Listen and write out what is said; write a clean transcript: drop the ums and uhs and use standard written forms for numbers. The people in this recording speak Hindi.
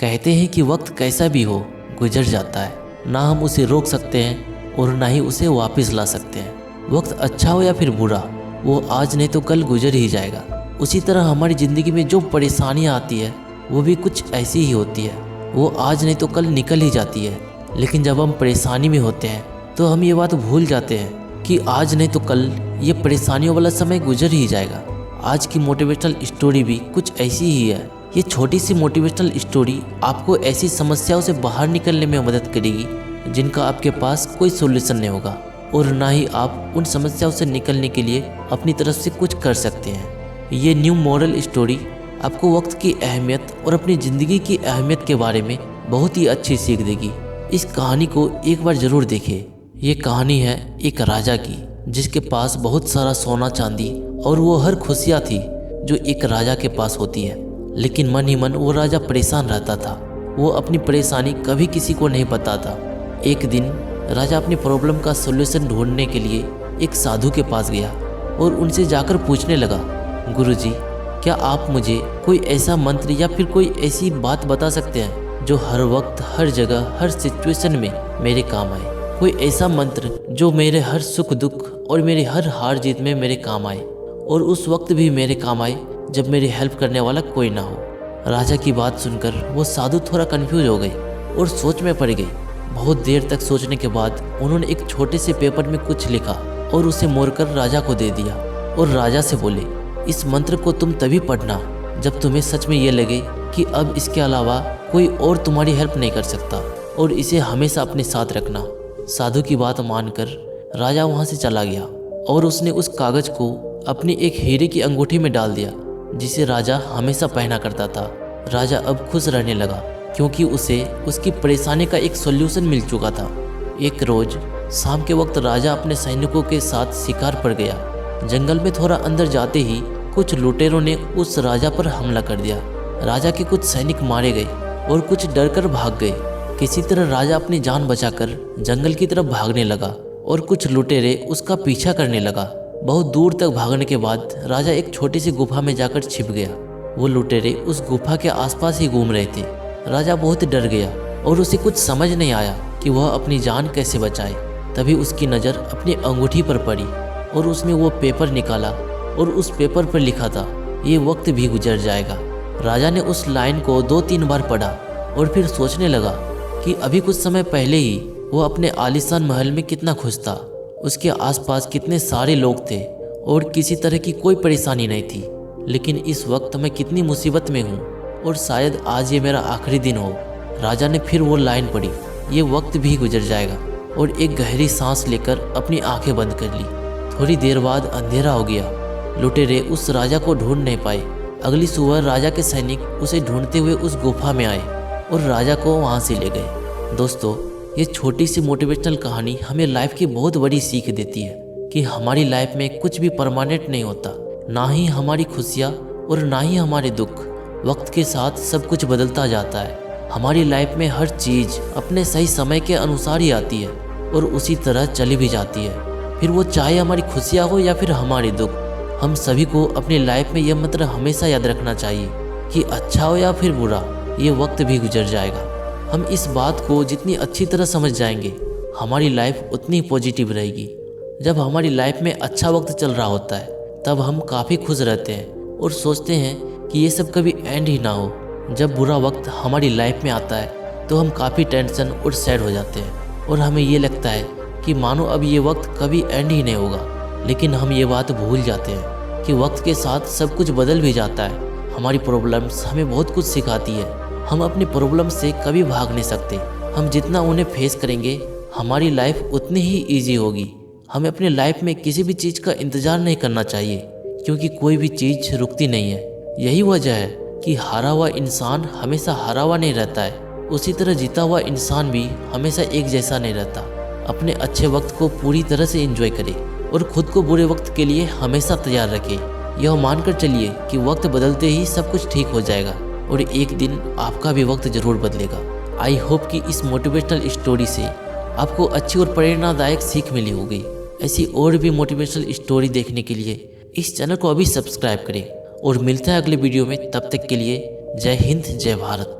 कहते हैं कि वक्त कैसा भी हो गुजर जाता है, ना हम उसे रोक सकते हैं और ना ही उसे वापस ला सकते हैं। वक्त अच्छा हो या फिर बुरा, वो आज नहीं तो कल गुजर ही जाएगा। उसी तरह हमारी ज़िंदगी में जो परेशानियाँ आती है वो भी कुछ ऐसी ही होती है, वो आज नहीं तो कल निकल ही जाती है। लेकिन जब हम परेशानी में होते हैं तो हम ये बात भूल जाते हैं कि आज नहीं तो कल ये परेशानियों वाला समय गुजर ही जाएगा। आज की मोटिवेशनल स्टोरी भी कुछ ऐसी ही है। ये छोटी सी मोटिवेशनल स्टोरी आपको ऐसी समस्याओं से बाहर निकलने में मदद करेगी जिनका आपके पास कोई सोल्यूशन नहीं होगा, और ना ही आप उन समस्याओं से निकलने के लिए अपनी तरफ से कुछ कर सकते हैं। ये न्यू मॉरल स्टोरी आपको वक्त की अहमियत और अपनी ज़िंदगी की अहमियत के बारे में बहुत ही अच्छी सीख देगी। इस कहानी को एक बार ज़रूर देखें। ये कहानी है एक राजा की, जिसके पास बहुत सारा सोना चांदी और वो हर खुशियाँ थी जो एक राजा के पास होती है। लेकिन मन ही मन वो राजा परेशान रहता था। वो अपनी परेशानी कभी किसी को नहीं बताता। एक दिन राजा अपनी प्रॉब्लम का सॉल्यूशन ढूंढने के लिए एक साधु के पास गया और उनसे जाकर पूछने लगा, गुरुजी, क्या आप मुझे कोई ऐसा मंत्र या फिर कोई ऐसी बात बता सकते हैं जो हर वक्त, हर जगह, हर सिचुएशन में मेरे काम आए? कोई ऐसा मंत्र जो मेरे हर सुख दुख और मेरी हर हार जीत में मेरे काम आए, और उस वक्त भी मेरे काम आए जब मेरी हेल्प करने वाला कोई ना हो। राजा की बात सुनकर वो साधु थोड़ा कंफ्यूज हो गई और सोच में पड़ गई। बहुत देर तक सोचने के बाद उन्होंने एक छोटे से पेपर में कुछ लिखा और उसे मोड़कर राजा को दे दिया और राजा से बोले, इस मंत्र को तुम तभी पढ़ना जब तुम्हें सच में ये लगे कि अब इसके अलावा कोई और तुम्हारी हेल्प नहीं कर सकता, और इसे हमेशा अपने साथ रखना। साधु की बात मानकर राजा वहाँ से चला गया और उसने उस कागज को अपनी एक हीरे की अंगूठी में डाल दिया जिसे राजा हमेशा पहना करता था। राजा अब खुश रहने लगा क्योंकि उसे उसकी परेशानी का एक सॉल्यूशन मिल चुका था। एक रोज शाम के वक्त राजा अपने सैनिकों के साथ शिकार पर गया। जंगल में थोड़ा अंदर जाते ही कुछ लुटेरों ने उस राजा पर हमला कर दिया। राजा के कुछ सैनिक मारे गए और कुछ डरकर भाग गए। किसी तरह राजा अपनी जान बचाकर जंगल की तरफ भागने लगा और कुछ लुटेरे उसका पीछा करने लगा। बहुत दूर तक भागने के बाद राजा एक छोटी सी गुफा में जाकर छिप गया। वो लुटेरे उस गुफा के आसपास ही घूम रहे थे। राजा बहुत डर गया और उसे कुछ समझ नहीं आया कि वह अपनी जान कैसे बचाए। तभी उसकी नज़र अपनी अंगूठी पर पड़ी और उसने वो पेपर निकाला और उस पेपर पर लिखा था, ये वक्त भी गुजर जाएगा। राजा ने उस लाइन को 2-3 बार पढ़ा और फिर सोचने लगा कि अभी कुछ समय पहले ही वो अपने आलीशान महल में कितना खुश था। उसके आसपास कितने सारे लोग थे और किसी तरह की कोई परेशानी नहीं थी। लेकिन इस वक्त मैं कितनी मुसीबत में हूँ और शायद आज ये मेरा आखिरी दिन हो। राजा ने फिर वो लाइन पढ़ी, ये वक्त भी गुजर जाएगा, और एक गहरी सांस लेकर अपनी आंखें बंद कर ली। थोड़ी देर बाद अंधेरा हो गया। लुटेरे उस राजा को ढूंढ नहीं पाए। अगली सुबह राजा के सैनिक उसे ढूंढते हुए उस गुफा में आए और राजा को वहाँ से ले गए। दोस्तों, ये छोटी सी मोटिवेशनल कहानी हमें लाइफ की बहुत बड़ी सीख देती है कि हमारी लाइफ में कुछ भी परमानेंट नहीं होता, ना ही हमारी खुशियाँ और ना ही हमारे दुख। वक्त के साथ सब कुछ बदलता जाता है। हमारी लाइफ में हर चीज़ अपने सही समय के अनुसार ही आती है और उसी तरह चली भी जाती है। फिर वो चाहे हमारी खुशियाँ हो या फिर हमारे दुख, हम सभी को अपनी लाइफ में यह मंत्र हमेशा याद रखना चाहिए कि अच्छा हो या फिर बुरा, ये वक्त भी गुजर जाएगा। हम इस बात को जितनी अच्छी तरह समझ जाएंगे, हमारी लाइफ उतनी पॉजिटिव रहेगी। जब हमारी लाइफ में अच्छा वक्त चल रहा होता है तब हम काफ़ी खुश रहते हैं और सोचते हैं कि ये सब कभी एंड ही ना हो। जब बुरा वक्त हमारी लाइफ में आता है तो हम काफ़ी टेंशन और सैड हो जाते हैं और हमें ये लगता है कि मानो अब ये वक्त कभी एंड ही नहीं होगा। लेकिन हम ये बात भूल जाते हैं कि वक्त के साथ सब कुछ बदल भी जाता है। हमारी प्रॉब्लम्स हमें बहुत कुछ सिखाती है। हम अपनी प्रॉब्लम से कभी भाग नहीं सकते। हम जितना उन्हें फेस करेंगे हमारी लाइफ उतनी ही ईजी होगी। हमें अपनी लाइफ में किसी भी चीज़ का इंतज़ार नहीं करना चाहिए क्योंकि कोई भी चीज़ रुकती नहीं है। यही वजह है कि हारा हुआ इंसान हमेशा हारा हुआ नहीं रहता है, उसी तरह जीता हुआ इंसान भी हमेशा एक जैसा नहीं रहता। अपने अच्छे वक्त को पूरी तरह से एंजॉय करें और खुद को बुरे वक्त के लिए हमेशा तैयार रखें। यह मानकर चलिए कि वक्त बदलते ही सब कुछ ठीक हो जाएगा और एक दिन आपका भी वक्त ज़रूर बदलेगा। आई होप कि इस मोटिवेशनल स्टोरी से आपको अच्छी और प्रेरणादायक सीख मिली होगी। ऐसी और भी मोटिवेशनल स्टोरी देखने के लिए इस चैनल को अभी सब्सक्राइब करें और मिलता है अगले वीडियो में। तब तक के लिए जय हिंद, जय भारत।